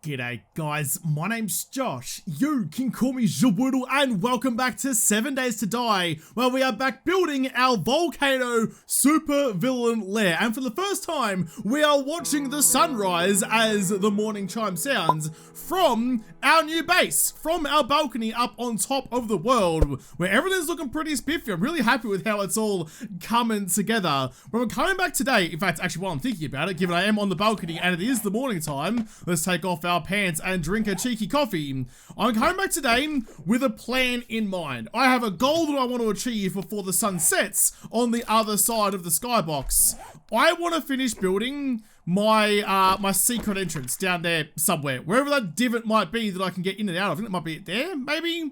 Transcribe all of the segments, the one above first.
G'day guys, my name's Josh, you can call me Zhaboodle, and welcome back to 7 Days to Die, where we are back building our volcano super villain lair, and for the first time, we are watching the sunrise as the morning chime sounds from our new base, from our balcony up on top of the world, where everything's looking pretty spiffy. I'm really happy with how it's all coming together. But I'm coming back today, in fact, actually while I'm thinking about it, given I am on the balcony and it is the morning time, let's take off our pants and drink a cheeky coffee. I'm coming back today with a plan in mind. I have a goal that I want to achieve before the sun sets on the other side of the skybox. I want to finish building my my secret entrance down there somewhere, wherever that divot might be that I can get in and out of. I think it might be there, maybe?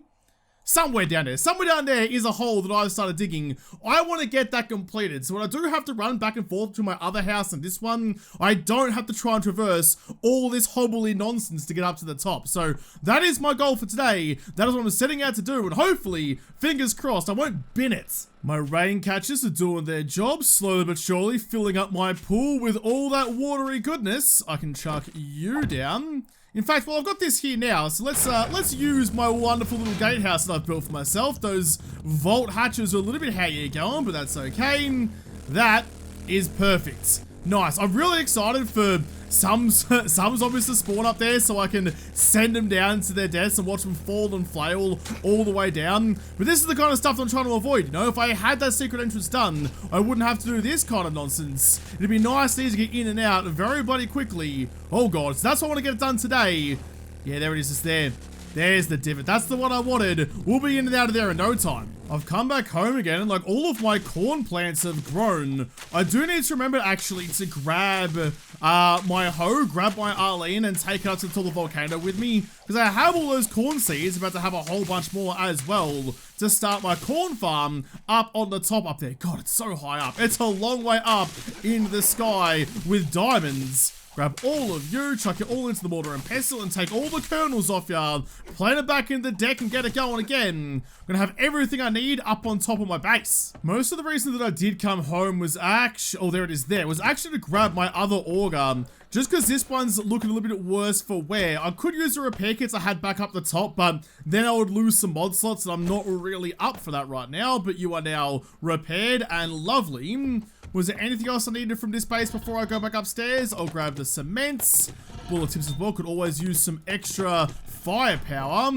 Somewhere down there. Somewhere down there is a hole that I've started digging. I want to get that completed. So when I do have to run back and forth to my other house and this one, I don't have to try and traverse all this hobbly nonsense to get up to the top. So that is my goal for today. That is what I'm setting out to do. And hopefully, fingers crossed, I won't bin it. My rain catchers are doing their job, slowly but surely, filling up my pool with all that watery goodness. I can chuck you down. In fact, well, I've got this here now, so let's use my wonderful little gatehouse that I've built for myself. Those vault hatches are a little bit how you're going, but that's okay. That is perfect. Nice. I'm really excited for some zombies to spawn up there so I can send them down to their deaths and watch them fall and flail all the way down. But this is the kind of stuff that I'm trying to avoid, you know? If I had that secret entrance done, I wouldn't have to do this kind of nonsense. It'd be nice and easy to get in and out very bloody quickly. Oh god, so that's why I want to get it done today. Yeah, there it is, just there. There's the divot. That's the one I wanted. We'll be in and out of there in no time. I've come back home again and like all of my corn plants have grown. I do need to remember actually to grab my hoe, grab my Arlene and take it up to the top of the volcano with me, because I have all those corn seeds, about to have a whole bunch more as well to start my corn farm up on the top up there. God, it's so high up. It's a long way up in the sky with diamonds. Grab all of you, chuck it all into the mortar and pestle and take all the kernels off ya, plant it back in the deck and get it going again. I'm gonna have everything I need up on top of my base. Most of the reason that I did come home was actually, oh there it is there, was actually to grab my other auger. Just because this one's looking a little bit worse for wear. I could use the repair kits I had back up the top, but then I would lose some mod slots and I'm not really up for that right now, but you are now repaired and lovely. Was there anything else I needed from this base before I go back upstairs? I'll grab the cement. Bullet tips as well, could always use some extra firepower.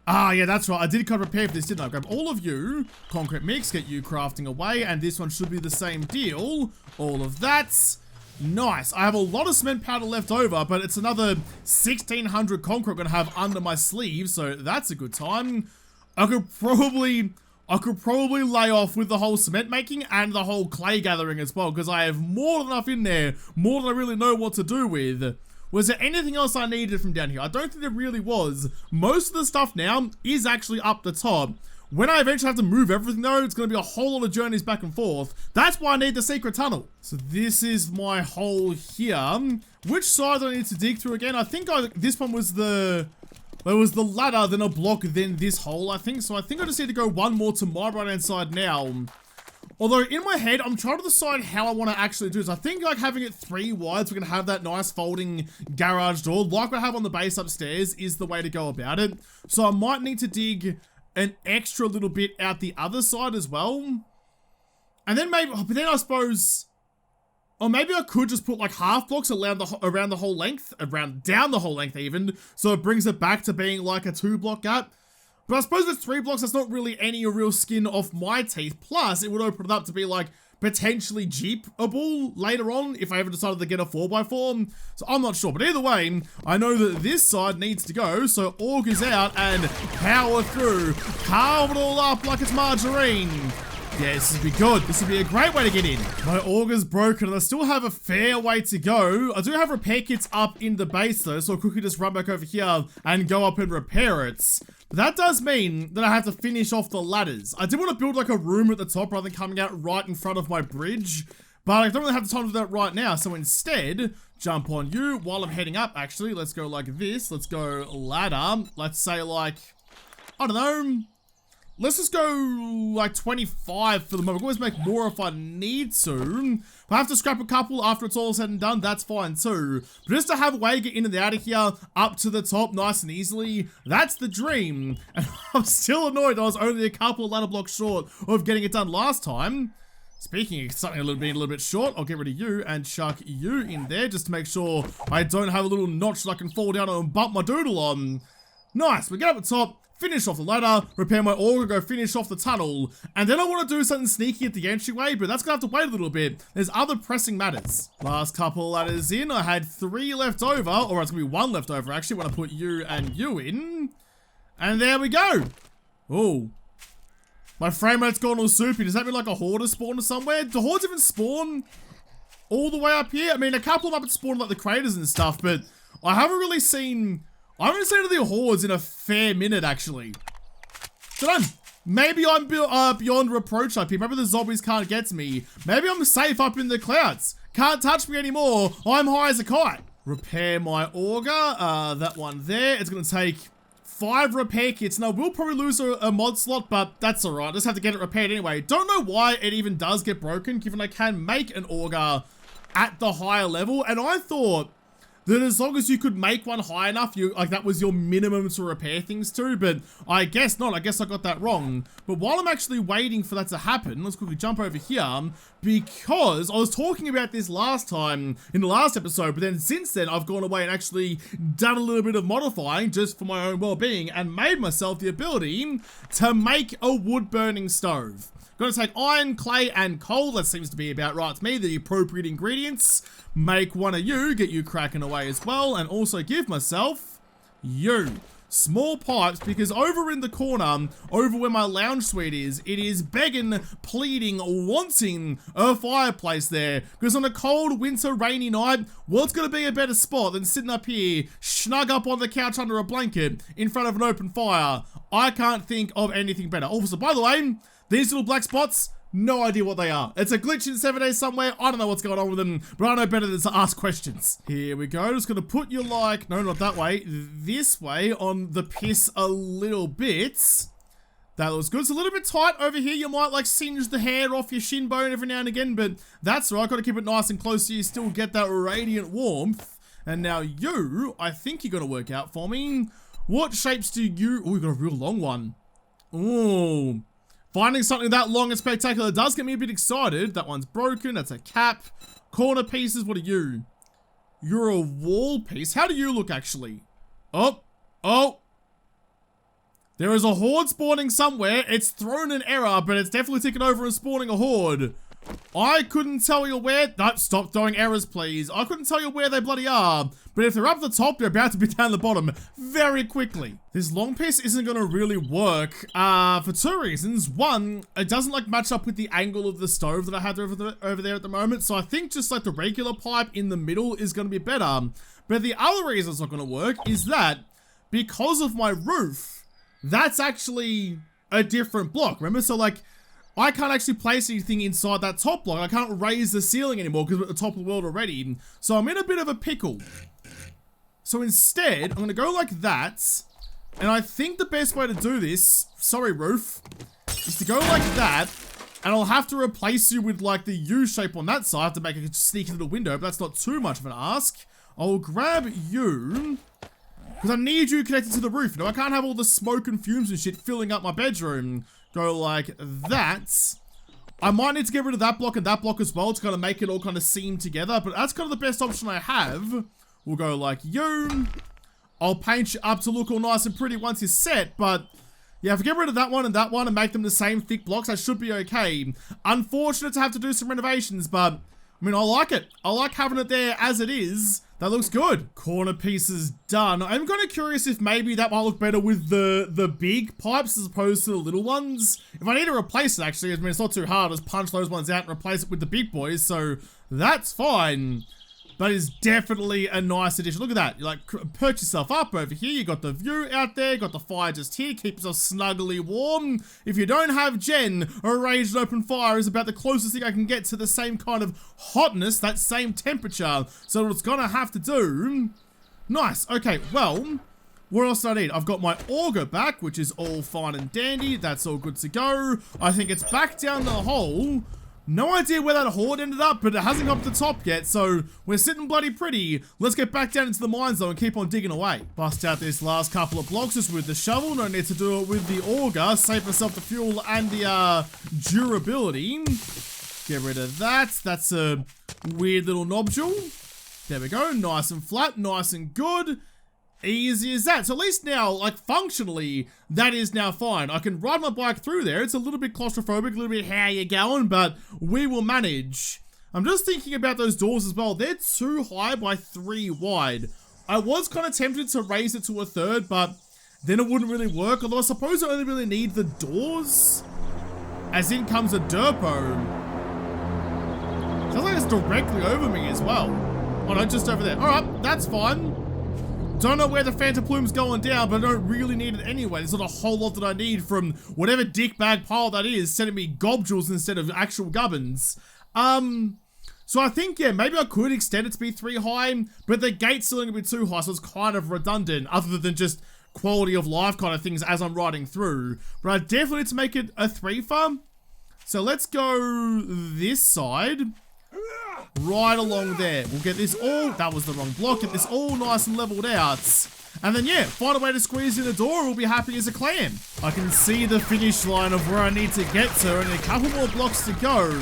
Ah, yeah, that's right. I did kind of prepare for this, didn't I? Grab all of you, concrete mix, get you crafting away, and this one should be the same deal. All of that. Nice. I have a lot of cement powder left over, but it's another 1,600 concrete I'm going to have under my sleeve, so that's a good time. I could probably lay off with the whole cement making and the whole clay gathering as well, because I have more than enough in there, more than I really know what to do with. Was there anything else I needed from down here? I don't think there really was. Most of the stuff now is actually up the top. When I eventually have to move everything though, it's going to be a whole lot of journeys back and forth. That's why I need the secret tunnel. So this is my hole here. Which side do I need to dig through again? I think this one was the... There was the ladder, then a block, then this hole, I think. So I think I just need to go one more to my right-hand side now. Although, in my head, I'm trying to decide how I want to actually do this. I think, like, having it 3 wide so we can have that nice folding garage door, like I have on the base upstairs, is the way to go about it. So I might need to dig an extra little bit out the other side as well. And then maybe, but then I suppose... Or maybe I could just put like half blocks around the whole length, down the whole length even, so it brings it back to being like a 2-block gap. But I suppose with 3 blocks, that's not really any real skin off my teeth. Plus, it would open it up to be like potentially jeepable later on if I ever decided to get a 4x4. So I'm not sure, but either way, I know that this side needs to go, so augers out and power through, carve it all up like it's margarine. Yeah, this would be good. This would be a great way to get in. My auger's broken and I still have a fair way to go. I do have repair kits up in the base though, so I'll quickly just run back over here and go up and repair it. But that does mean that I have to finish off the ladders. I did want to build like a room at the top rather than coming out right in front of my bridge, but I don't really have the time to do that right now. So instead, jump on you while I'm heading up. Actually, let's go like this. Let's go ladder. Let's say like, I don't know, let's just go like 25 for the moment. I can always make more if I need to. If I have to scrap a couple after it's all said and done, that's fine too. But just to have a way to get in and out of here, up to the top nice and easily, that's the dream. And I'm still annoyed I was only a couple of ladder blocks short of getting it done last time. Speaking of something a little bit short, I'll get rid of you and chuck you in there just to make sure I don't have a little notch that I can fall down and bump my doodle on. Nice, we get up the top, finish off the ladder, repair my auger, go finish off the tunnel, and then I want to do something sneaky at the entryway, but that's gonna have to wait a little bit. There's other pressing matters. Last couple of ladders in, I had 3 left over, or it's gonna be 1 left over actually when I put you and you in. And there we go. Oh. My frame rate's gone all soupy. Does that mean like a horde has spawned somewhere? Do hordes even spawn all the way up here? I mean, a couple of them up at spawn like the craters and stuff, but I haven't really seen the hordes in a fair minute, actually. Dunno. Maybe I'm beyond reproach up here. Maybe the zombies can't get to me. Maybe I'm safe up in the clouds. Can't touch me anymore. I'm high as a kite. Repair my auger. That one there. It's going to take 5 repair kits. Now, we'll probably lose a mod slot, but that's alright. Just have to get it repaired anyway. Don't know why it even does get broken, given I can make an auger at the higher level. And I thought that as long as you could make one high enough, that was your minimum to repair things to, but I guess not. I guess I got that wrong. But while I'm actually waiting for that to happen, let's quickly jump over here, because I was talking about this last time in the last episode, but then since then I've gone away and actually done a little bit of modifying just for my own well-being and made myself the ability to make a wood-burning stove. Gonna take iron, clay, and coal. That seems to be about right to me, the appropriate ingredients. Make one of you, get you cracking away as well, and also give myself you. Small pipes, because over in the corner, over where my lounge suite is, it is begging, pleading, wanting a fireplace there. Because on a cold, winter, rainy night, what's going to be a better spot than sitting up here, snug up on the couch under a blanket, in front of an open fire? I can't think of anything better. Also, by the way, these little black spots, no idea what they are. It's a glitch in 7 days somewhere. I don't know what's going on with them, but I know better than to ask questions. Here we go. Just gonna put you like, no, not that way, this way on the piss a little bit. That looks good. It's a little bit tight over here. You might like singe the hair off your shin bone every now and again, but that's all right. Gotta keep it nice and close so you still get that radiant warmth. And now you, I think you're gonna work out for me. What shapes do you, oh, you got a real long one. Ooh. Finding something that long and spectacular does get me a bit excited. That one's broken. That's a cap. Corner pieces. What are you? You're a wall piece. How do you look, actually? Oh. Oh. There is a horde spawning somewhere. It's thrown an error, but it's definitely taken over and spawning a horde. I couldn't tell you where. No, stop throwing errors, please. I couldn't tell you where they bloody are. But if they're up the top, they're about to be down the bottom very quickly. This long piece isn't going to really work for 2 reasons. One, it doesn't like match up with the angle of the stove that I had over there at the moment. So I think just like the regular pipe in the middle is going to be better. But the other reason it's not going to work is that because of my roof, that's actually a different block. Remember? So like, I can't actually place anything inside that top block. I can't raise the ceiling anymore because we're at the top of the world already. So I'm in a bit of a pickle. So instead, I'm going to go like that. And I think the best way to do this, sorry roof, is to go like that. And I'll have to replace you with like the U shape on that side to make a sneaky little window. But that's not too much of an ask. I'll grab you, because I need you connected to the roof. You know, I can't have all the smoke and fumes and shit filling up my bedroom. Go like that. I might need to get rid of that block and that block as well to kind of make it all kind of seam together, but that's kind of the best option I have. We'll go like you. I'll paint you up to look all nice and pretty once you're set, but yeah, if I get rid of that one and make them the same thick blocks, that should be okay. Unfortunate to have to do some renovations, but I mean, I like it. I like having it there as it is. That looks good. Corner pieces done. I'm kind of curious if maybe that might look better with the big pipes as opposed to the little ones. If I need to replace it, actually, I mean, it's not too hard. Just punch those ones out and replace it with the big boys. So that's fine. But it's definitely a nice addition. Look at that. You like perch yourself up over here. You got the view out there. Got the fire just here. Keep yourself snugly warm. If you don't have Jen, a raged open fire is about the closest thing I can get to the same kind of hotness, that same temperature. So what it's gonna have to do. Nice. Okay, well, What else do I need? I've got my auger back, which is all fine and dandy. That's all good to go. I think it's back down the hole. No idea where that horde ended up, but it hasn't got to the top yet, so we're sitting bloody pretty. Let's get back down into the mines though and keep on digging away. Bust out this last couple of blocks just with the shovel. No need to do it with the auger. Save myself the fuel and the durability. Get rid of that. That's a weird little nodule. There we go. Nice and flat, nice and good. Easy as that. So at least now, like functionally, that is now fine. I can ride my bike through there. It's a little bit claustrophobic, a little bit how you going, but we will manage. I'm just thinking about those doors as well. They're 2 high by 3 wide. I was kind of tempted to raise it to a 3rd, but then it wouldn't really work. Although I suppose I only really need the doors. As in comes a derpo. Sounds like it's directly over me as well. Oh no, just over there. Alright, that's fine. Don't know where the Phantom Plume's going down, but I don't really need it anyway. There's not a whole lot that I need from whatever dickbag pile that is, sending me gobjules instead of actual gubbins. So I think, yeah, maybe I could extend it to be 3 high, but the gate's still going to be 2 high, so it's kind of redundant, other than just quality of life kind of things as I'm riding through. But I definitely need to make it a 3-fer. So let's go this side. Right along there. We'll get this all, that was the wrong block, get this all nice and leveled out. And then yeah, find a way to squeeze in the door, we'll be happy as a clam. I can see the finish line of where I need to get to and a couple more blocks to go.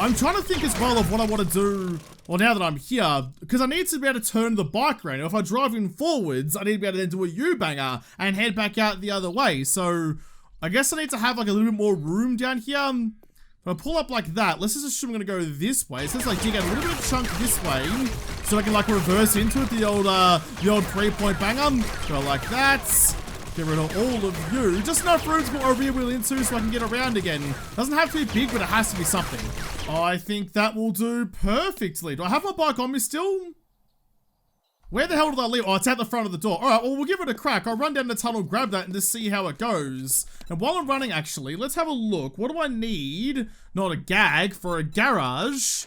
I'm trying to think as well of what I want to do, well now that I'm here, because I need to be able to turn the bike around. If I drive in forwards, I need to be able to then do a U-banger and head back out the other way. So I guess I need to have like a little bit more room down here. If I pull up like that, let's just assume I'm gonna go this way. So let's like dig out a little bit of chunk this way, so I can like reverse into it, the old 3-point banger. Go like that. Get rid of all of you. Just enough room to put a rear wheel into so I can get around again. Doesn't have to be big, but it has to be something. I think that will do perfectly. Do I have my bike on me still? Where the hell did I leave? Oh, it's at the front of the door. All right, well, we'll give it a crack. I'll run down the tunnel, grab that, and just see how it goes. And while I'm running, actually, let's have a look. What do I need? Not a gag, for a garage.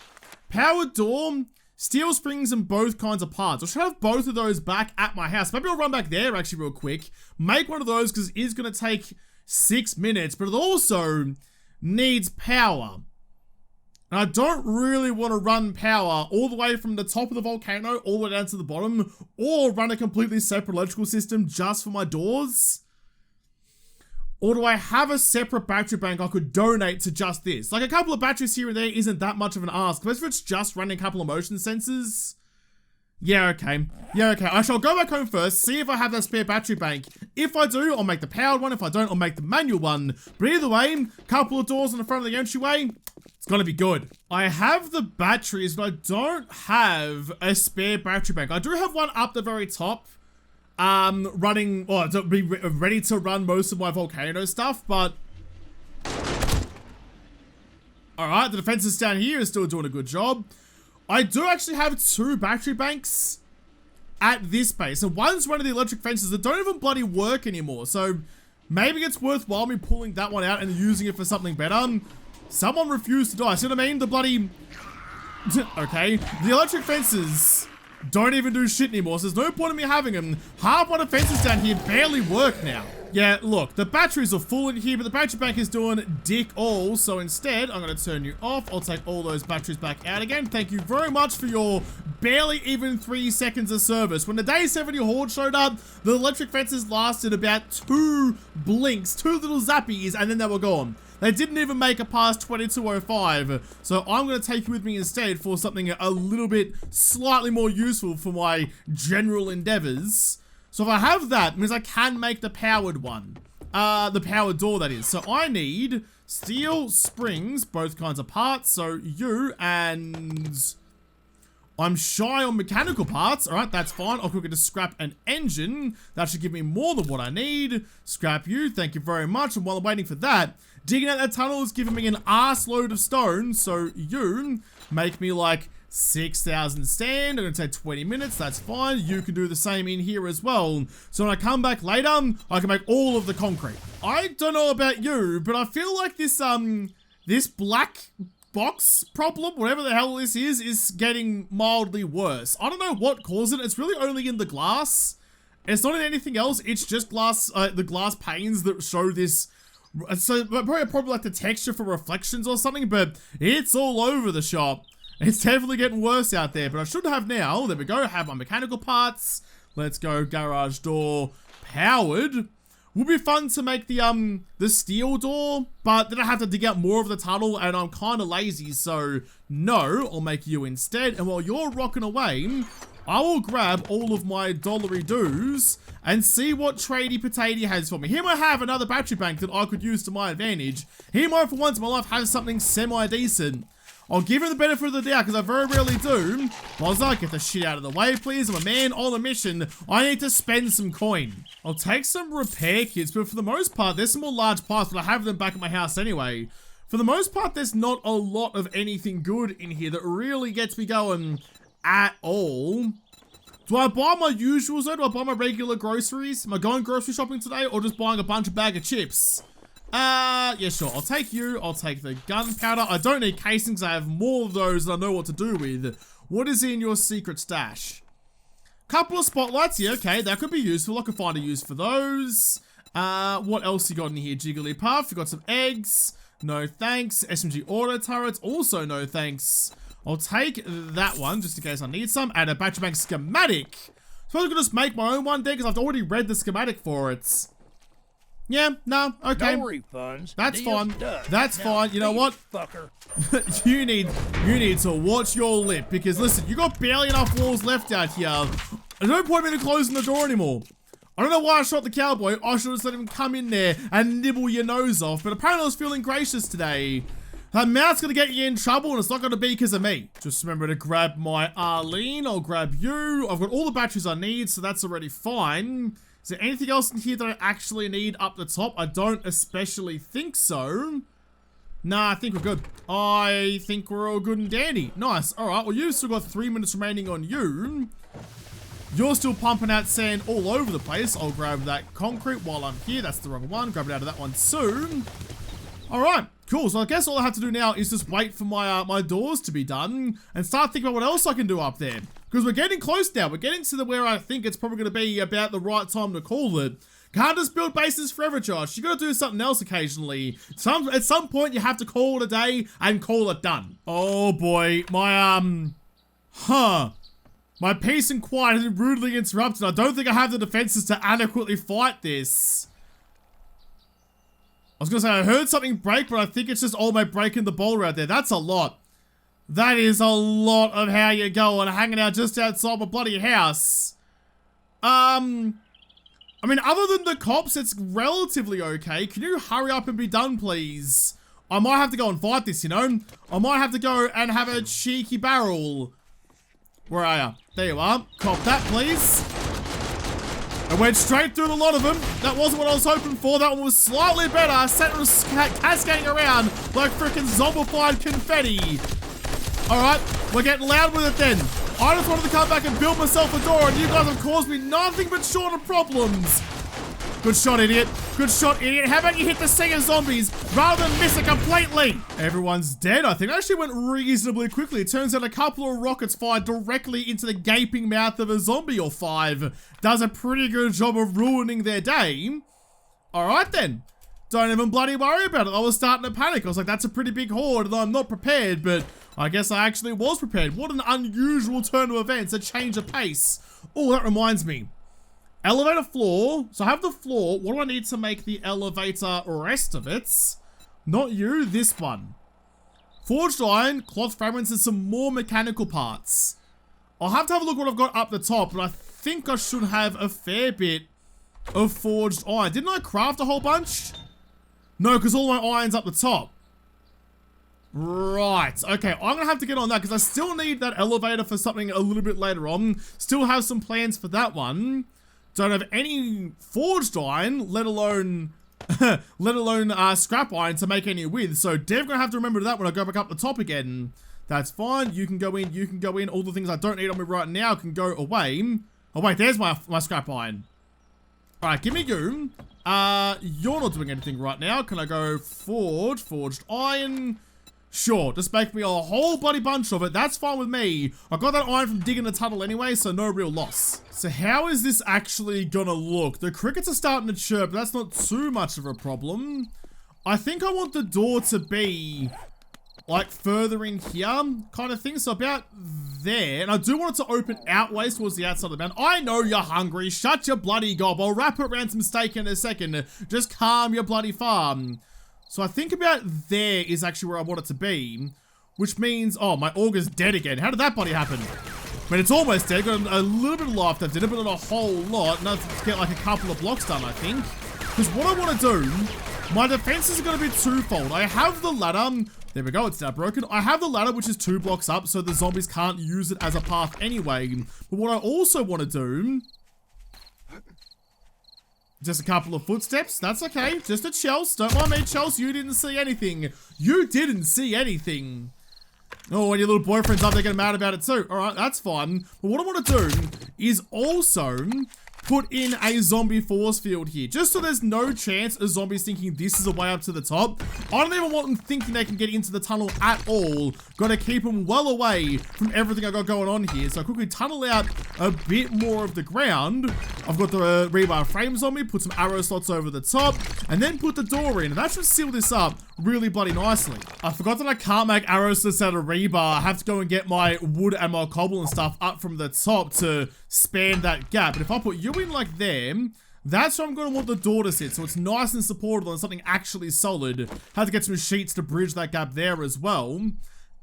Powered door, steel springs, and both kinds of parts. I should have both of those back at my house. Maybe I'll run back there, actually, real quick. Make one of those, because it is going to take 6 minutes, but it also needs power. And I don't really want to run power all the way from the top of the volcano all the way down to the bottom, or run a completely separate electrical system just for my doors. Or do I have a separate battery bank I could donate to just this? Like a couple of batteries here and there isn't that much of an ask, especially if it's just running a couple of motion sensors. Yeah, okay. Yeah, okay. I shall go back home first, see if I have that spare battery bank. If I do, I'll make the powered one. If I don't, I'll make the manual one. But either way, couple of doors on the front of the entryway. It's gonna be good. I have the batteries, but I don't have a spare battery bank. I do have one up the very top, running, or to be ready to run most of my volcano stuff, but... Alright, the defenses down here is still doing a good job. I do actually have 2 battery banks at this base, and one's one of the electric fences that don't even bloody work anymore, so maybe it's worthwhile me pulling that one out and using it for something better. Someone refused to die. See what I mean? The bloody... Okay. The electric fences don't even do shit anymore, so there's no point in me having them. Half my defenses down here barely work now. Yeah, look, the batteries are full in here, but the battery bank is doing dick all, so instead, I'm going to turn you off. I'll take all those batteries back out again. Thank you very much for your barely even 3 seconds of service. When the day 70 horde showed up, the electric fences lasted about 2 blinks, 2 little zappies, and then they were gone. They didn't even make it past 2205, so I'm going to take you with me instead for something a little bit slightly more useful for my general endeavors. So if I have that, it means I can make the powered one. The powered door, that is. So I need steel springs, both kinds of parts, so you, and... I'm shy on mechanical parts. All right, that's fine. I'll quickly just scrap an engine. That should give me more than what I need. Scrap you. Thank you very much. And while I'm waiting for that, digging out that tunnel is giving me an arse load of stone. So you make me like 6,000 stand. I'm going to take 20 minutes. That's fine. You can do the same in here as well. So when I come back later, I can make all of the concrete. I don't know about you, but I feel like this, this black box problem, whatever the hell this is getting mildly worse. I don't know what caused it. It's really only in the glass. It's not in anything else. It's just glass, the glass panes that show this. So probably like the texture for reflections or something, but it's all over the shop. It's definitely getting worse out there, but I should have now. There we go. Have my mechanical parts. Let's go. Garage door powered. Would be fun to make the steel door, but then I have to dig out more of the tunnel, and I'm kind of lazy, so no, I'll make you instead. And while you're rocking away, I will grab all of my dollary doos and see what Tradey Potato has for me. He might have another battery bank that I could use to my advantage. He might, for once in my life, have something semi-decent. I'll give him the benefit of the doubt, because I very rarely do. Bozza, get the shit out of the way, please. I'm a man on a mission. I need to spend some coin. I'll take some repair kits, but for the most part, there's some more large parts, but I have them back at my house anyway. For the most part, there's not a lot of anything good in here that really gets me going at all. Do I buy my usuals though? Do I buy my regular groceries? Am I going grocery shopping today, or just buying a bunch of bag of chips? Yeah, sure. I'll take you. I'll take the gunpowder. I don't need casings. I have more of those than I know what to do with. What is in your secret stash? Couple of spotlights. Yeah, okay. That could be useful. I could find a use for those. What else you got in here? Jigglypuff. You got some eggs. No thanks. SMG auto turrets. Also no thanks. I'll take that one just in case I need some. And a battery bank schematic. Suppose I could just make my own one there because I've already read the schematic for it. Yeah, no, okay. No refunds. That's fine. Done. That's now, fine. You know what? Fucker. you need to watch your lip, because listen, you got barely enough walls left out here. There's no point in me closing the door anymore. I don't know why I shot the cowboy. I should have let him come in there and nibble your nose off, but apparently I was feeling gracious today. That mouth's gonna get you in trouble, and it's not gonna be because of me. Just remember to grab my Arlene. I'll grab you. I've got all the batteries I need, so that's already fine. Is there anything else in here that I actually need up the top? I don't especially think so. Nah, I think we're good. I think we're all good and dandy. Nice. Alright, well, you've still got 3 minutes remaining on you. You're still pumping out sand all over the place. I'll grab that concrete while I'm here. That's the wrong one. Grab it out of that one soon. Alright, cool. So I guess all I have to do now is just wait for my my doors to be done and start thinking about what else I can do up there. Because we're getting close now. We're getting to where I think it's probably going to be about the right time to call it. Can't just build bases forever, Josh. You got to do something else occasionally. At some point, you have to call it a day and call it done. Oh boy, my peace and quiet has been rudely interrupted. I don't think I have the defenses to adequately fight this. I was gonna say I heard something break, but I think it's just all my breaking the boulder out there. That's a lot. That is a lot of how you go and hanging out just outside my bloody house. I mean, other than the cops, it's relatively okay. Can you hurry up and be done, please? I might have to go and fight this, you know? I might have to go and have a cheeky barrel. Where are you? There you are. Cop that, please. I went straight through a lot of them. That wasn't what I was hoping for. That one was slightly better. Satan was cascading around like freaking zombified confetti. Alright, we're getting loud with it then. I just wanted to come back and build myself a door, and you guys have caused me nothing but short of problems. Good shot, idiot. Good shot, idiot. How about you hit the sea of zombies rather than miss it completely? Everyone's dead, I think. It actually went reasonably quickly. It turns out a couple of rockets fired directly into the gaping mouth of a zombie or 5 does a pretty good job of ruining their day. Alright then. Don't even bloody worry about it. I was starting to panic. I was like, that's a pretty big horde, and I'm not prepared, but I guess I actually was prepared. What an unusual turn of events, a change of pace. Oh, that reminds me. Elevator floor. So I have the floor. What do I need to make the elevator rest of it? Not you, this one. Forged iron, cloth fragments, and some more mechanical parts. I'll have to have a look what I've got up the top, but I think I should have a fair bit of forged iron. Didn't I craft a whole bunch? No, because all my iron's up the top. Right, okay, I'm gonna have to get on that because I still need that elevator for something a little bit later on. Still have some plans for that one. Don't have any forged iron, let alone scrap iron to make any with. So Dev gonna have to remember that when I go back up the top again. That's fine. You can go in. You can go in. All the things I don't need on me right now can go away. Oh wait, there's my scrap iron. All right, give me you. You're not doing anything right now. Can I go forged iron? Sure, just make me a whole bloody bunch of it. That's fine with me. I got that iron from digging the tunnel anyway, so no real loss. So how is this actually gonna look? The crickets are starting to chirp, but that's not too much of a problem. I think I want the door to be like further in here kind of thing. So about there. And I do want it to open outways towards the outside of the mountain. I know you're hungry. Shut your bloody gob. I'll wrap it around some steak in a second. Just calm your bloody farm. So I think about there is actually where I want it to be, which means, oh, my auger's dead again. How did that bloody happen? I mean, it's almost dead. Got a little bit of life left in it, but not a whole lot. Enough to get like a couple of blocks done, I think. Because what I want to do, my defenses are going to be twofold. I have the ladder. There we go, it's now broken. I have the ladder, which is 2 blocks up, so the zombies can't use it as a path anyway. But what I also want to do, just a couple of footsteps, that's okay. Just a Chels, don't mind me, Chels, you didn't see anything. You didn't see anything. Oh, and your little boyfriend's up there getting mad about it too. Alright, that's fine. But what I want to do is also put in a zombie force field here, just so there's no chance of zombies thinking this is a way up to the top. I don't even want them thinking they can get into the tunnel at all. Gotta keep them well away from everything I got going on here. So I quickly tunnel out a bit more of the ground. I've got the rebar frame zombie, put some arrow slots over the top, and then put the door in. And that should seal this up really bloody nicely. I forgot that I can't make arrow slots out of rebar. I have to go and get my wood and my cobble and stuff up from the top to span that gap. But if I put you in like there, that's where I'm going to want the door to sit, so it's nice and supportable and something actually solid. Had to get some sheets to bridge that gap there as well.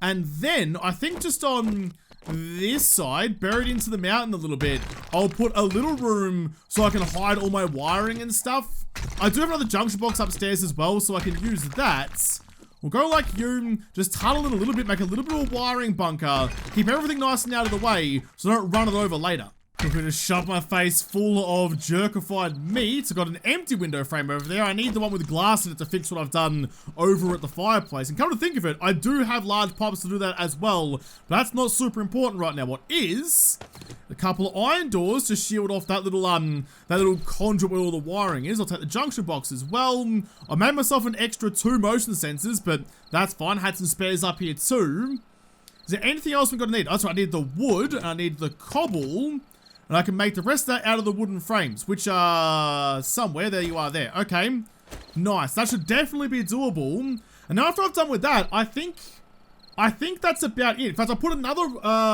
And then I think just on this side, buried into the mountain a little bit, I'll put a little room so I can hide all my wiring and stuff. I do have another junction box upstairs as well, so I can use that. We'll go like you, just tunnel it a little bit, make a little bit of a wiring bunker, keep everything nice and out of the way so I don't run it over later. I'm going to shove my face full of jerkified meat. I've got an empty window frame over there. I need the one with glass in it to fix what I've done over at the fireplace. And come to think of it, I do have large pipes to do that as well. But that's not super important right now. What is a couple of iron doors to shield off that little conduit where all the wiring is. I'll take the junction box as well. I made myself an extra 2 motion sensors, but that's fine. Had some spares up here too. Is there anything else we're going to need? That's right, I need the wood and I need the cobble. And I can make the rest of that out of the wooden frames, which are somewhere. There you are there. Okay. Nice. That should definitely be doable. And now after I've done with that, I think that's about it. In fact, I'll put another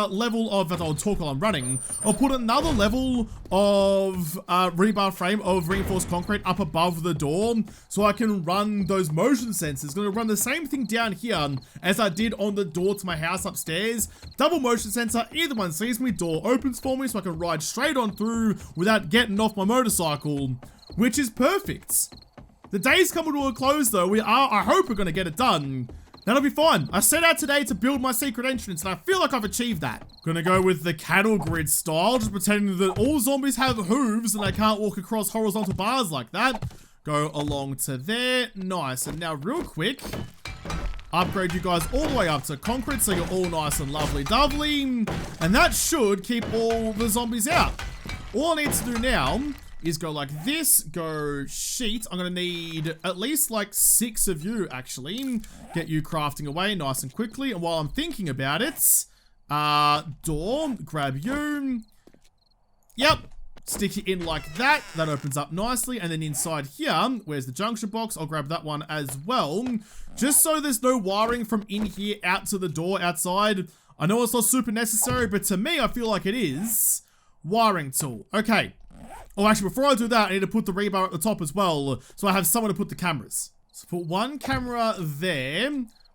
level of, that I'll talk while I'm running. I'll put another level of rebar frame of reinforced concrete up above the door so I can run those motion sensors. Gonna run the same thing down here as I did on the door to my house upstairs. Double motion sensor, either one sees me, door opens for me so I can ride straight on through without getting off my motorcycle, which is perfect. The day's coming to a close though. I hope we're gonna get it done. That'll be fine. I set out today to build my secret entrance, and I feel like I've achieved that. Gonna go with the cattle grid style, just pretending that all zombies have hooves and they can't walk across horizontal bars like that. Go along to there. Nice. And now real quick, upgrade you guys all the way up to concrete so you're all nice and lovely-dovely. And that should keep all the zombies out. All I need to do now is go like this, go sheet. I'm gonna need at least like 6 of you actually. Get you crafting away nice and quickly. And while I'm thinking about it, door, grab you. Yep, stick it in like that. That opens up nicely. And then inside here, where's the junction box? I'll grab that one as well. Just so there's no wiring from in here out to the door outside. I know it's not super necessary, but to me, I feel like it is. Wiring tool, okay. Oh, actually, before I do that, I need to put the rebar at the top as well, so I have somewhere to put the cameras. So put one camera there,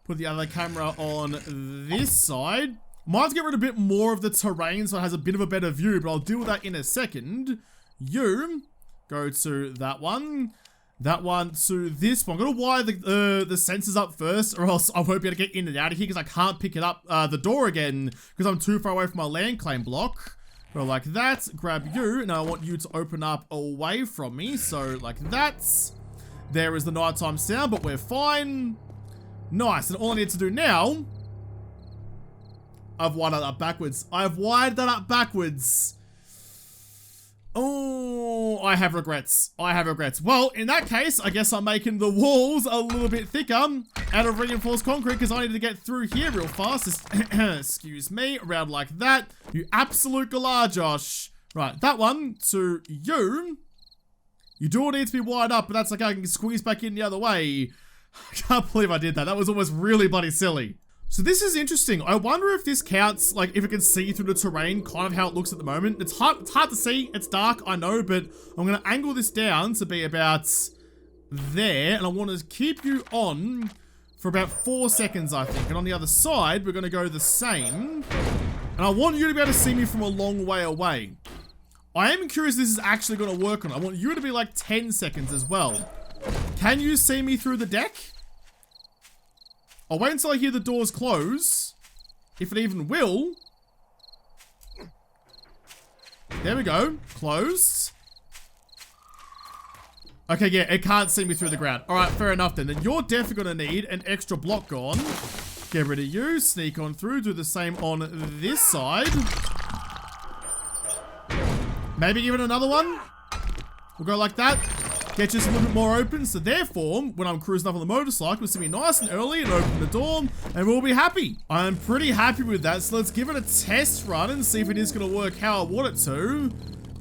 put the other camera on this side. Might have to get rid of a bit more of the terrain so it has a bit of a better view, but I'll deal with that in a second. You, go to that one to this one. I'm gonna wire the sensors up first, or else I won't be able to get in and out of here because I can't pick it up, the door again, because I'm too far away from my land claim block. Go like that, grab you, and I want you to open up away from me, so like that. There is the nighttime sound, but we're fine. Nice, and all I need to do now, I've wired that up backwards. I've wired that up backwards. Oh, I have regrets. I have regrets. Well, in that case, I guess I'm making the walls a little bit thicker out of reinforced concrete because I need to get through here real fast. Excuse me. Around like that. You absolute galah, Josh. Right, that one to you. You do need to be wired up, but that's okay. I can squeeze back in the other way. I can't believe I did that. That was almost really bloody silly. So this is interesting. I wonder if this counts, like, if it can see through the terrain, kind of how it looks at the moment. It's hard to see. It's dark, I know, but I'm going to angle this down to be about there. And I want to keep you on for about 4 seconds, I think. And on the other side, we're going to go the same. And I want you to be able to see me from a long way away. I am curious if this is actually going to work on. I want you to be like 10 seconds as well. Can you see me through the deck? I'll wait until I hear the doors close. If it even will. There we go. Closed. Okay, yeah, it can't see me through the ground. Alright, fair enough then. Then you're definitely going to need an extra block gone. Get rid of you. Sneak on through. Do the same on this side. Maybe even another one. We'll go like that. Get just a little bit more open. So therefore, when I'm cruising up on the motorcycle, it's going to be nice and early and open the door and we'll be happy. I'm pretty happy with that. So let's give it a test run and see if it is going to work how I want it to.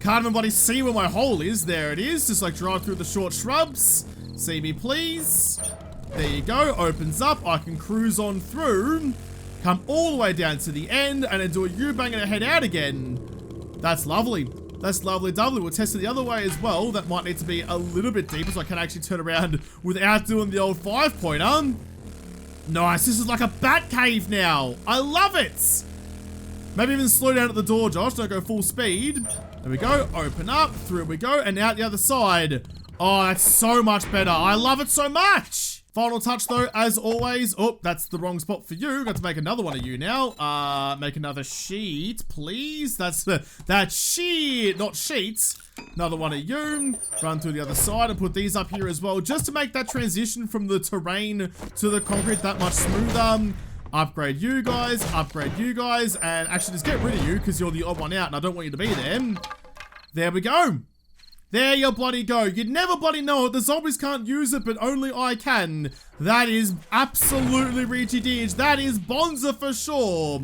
Can't even bloody see where my hole is. There it is. Just like drive through the short shrubs. See me please. There you go. Opens up. I can cruise on through. Come all the way down to the end and then do a U-bang and head out again. That's lovely. That's lovely, lovely. We'll test it the other way as well. That might need to be a little bit deeper so I can actually turn around without doing the old 5-pointer. Nice. This is like a bat cave now. I love it. Maybe even slow down at the door, Josh. Don't go full speed. There we go. Open up. Through we go. And out the other side. Oh, that's so much better. I love it so much. Final touch though, as always. Oh, that's the wrong spot for you. Got to make another one of you now. Make another sheet, please. That's that sheet, not sheets. Another one of you. Run through the other side and put these up here as well, just to make that transition from the terrain to the concrete that much smoother. Upgrade you guys, and actually just get rid of you because you're the odd one out and I don't want you to be there. There we go. There you bloody go. You'd never bloody know it. The zombies can't use it, but only I can. That is absolutely Reachy Deej. That is Bonza for sure.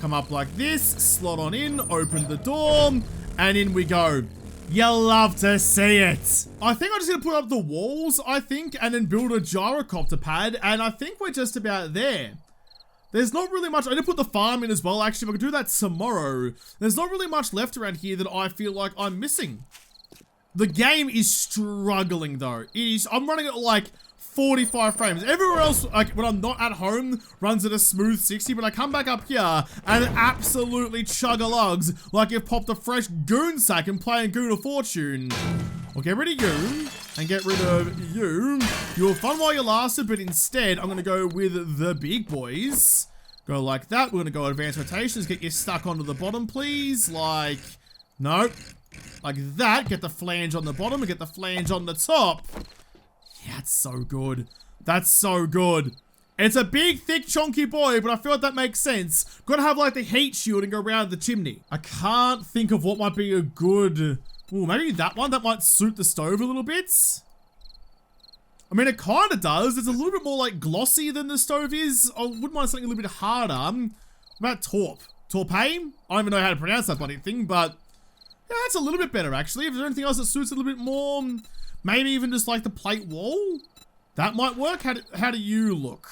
Come up like this, slot on in, open the door, and in we go. You'll love to see it. I think I'm just gonna put up the walls, I think, and then build a gyrocopter pad, and I think we're just about there. There's not really much. I did put the farm in as well, actually. If I could do that tomorrow. There's not really much left around here that I feel like I'm missing. The game is struggling though. It is. I'm running at like 45 frames. Everywhere else, like when I'm not at home, runs at a smooth 60, but I come back up here and it absolutely chug-a-lugs like you've popped a fresh goon sack and playing Goon of Fortune. I'll get rid of you and get rid of you. You were fun while you lasted, but instead I'm gonna go with the big boys. Go like that. We're gonna go advanced rotations. Get you stuck onto the bottom, please. Like, nope. Like that. Get the flange on the bottom and get the flange on the top. Yeah, it's so good. That's so good. It's a big, thick, chunky boy, but I feel like that makes sense. Gotta have like the heat shield and go around the chimney. I can't think of what might be a good... Ooh, maybe that one. That might suit the stove a little bit. I mean, it kind of does. It's a little bit more like glossy than the stove is. I wouldn't mind something a little bit harder. What about Torp? Torpe? I don't even know how to pronounce that bloody thing, but... Yeah, that's a little bit better, actually. If there's anything else that suits a little bit more, maybe even just like the plate wall, that might work. How do you look?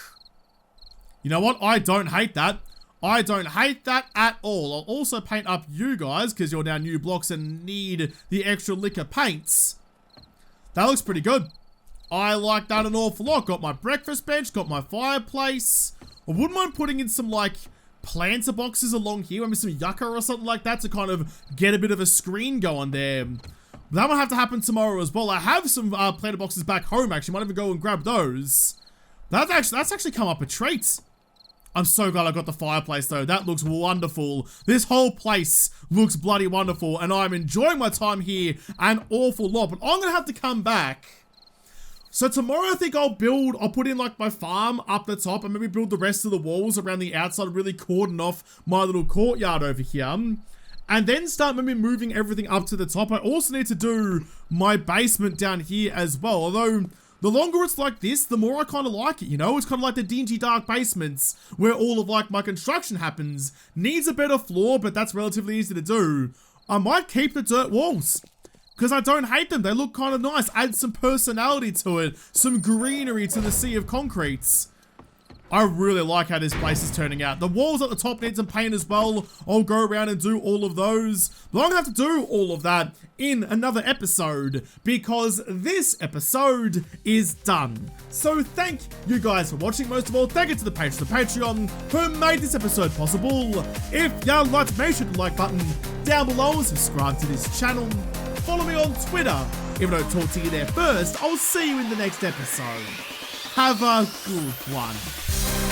You know what? I don't hate that. I don't hate that at all. I'll also paint up you guys because you're now new blocks and need the extra lick of paints. That looks pretty good. I like that an awful lot. Got my breakfast bench, got my fireplace. I wouldn't mind putting in some like planter boxes along here, maybe some yucca or something like that to kind of get a bit of a screen going there. That might have to happen tomorrow as well. I have some planter boxes back home actually. Might even go and grab those. That's actually come up a treat. I'm so glad I got the fireplace though. That looks wonderful. This whole place looks bloody wonderful and I'm enjoying my time here an awful lot, but I'm gonna have to come back. So tomorrow I think I'll put in like my farm up the top and maybe build the rest of the walls around the outside, really cordon off my little courtyard over here. and then start maybe moving everything up to the top. I also need to do my basement down here as well, although the longer it's like this, the more I kind of like it, you know? It's kind of like the dingy dark basements where all of like my construction happens. Needs a better floor, but that's relatively easy to do. I might keep the dirt walls, because I don't hate them. They look kind of nice. Add some personality to it, some greenery to the sea of concretes. I really like how this place is turning out. The walls at the top need some paint as well. I'll go around and do all of those. But I'm gonna have to do all of that in another episode, because this episode is done. So thank you guys for watching. Most of all, thank you to the patrons of the Patreon who made this episode possible. If you liked, make sure to the like button down below and subscribe to this channel. Follow me on Twitter. If I don't talk to you there first, I'll see you in the next episode. Have a good one.